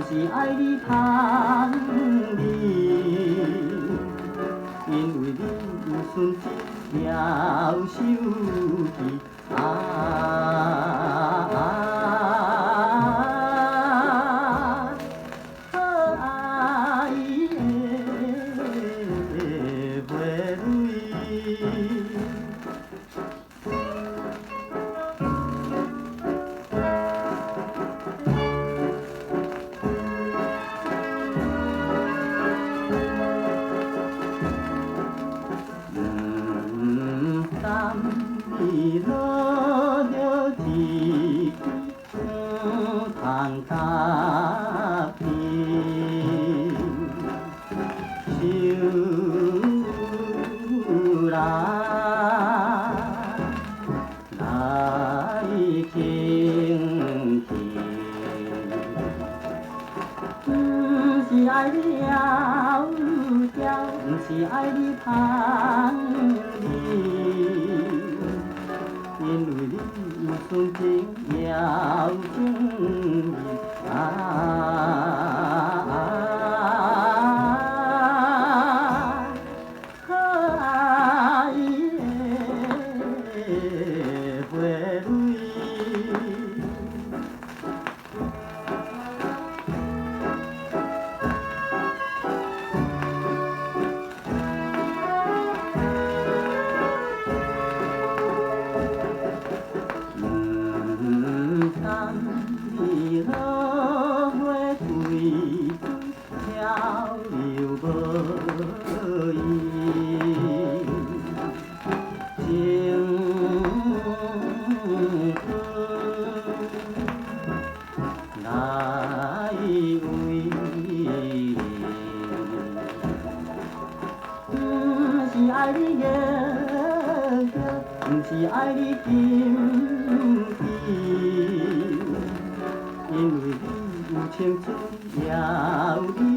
是爱你芳味，因为你有纯一条手机可爱的花蕊。甘你落着一支糖甲片，手来轻轻，不是爱你窈窕，不是爱你芳味。因为你有纯情也有情意可爱的花蕊。甘你落花随水漂流无依，情春来为你，不是爱你月月，不是爱你金因为你有青春，也有你。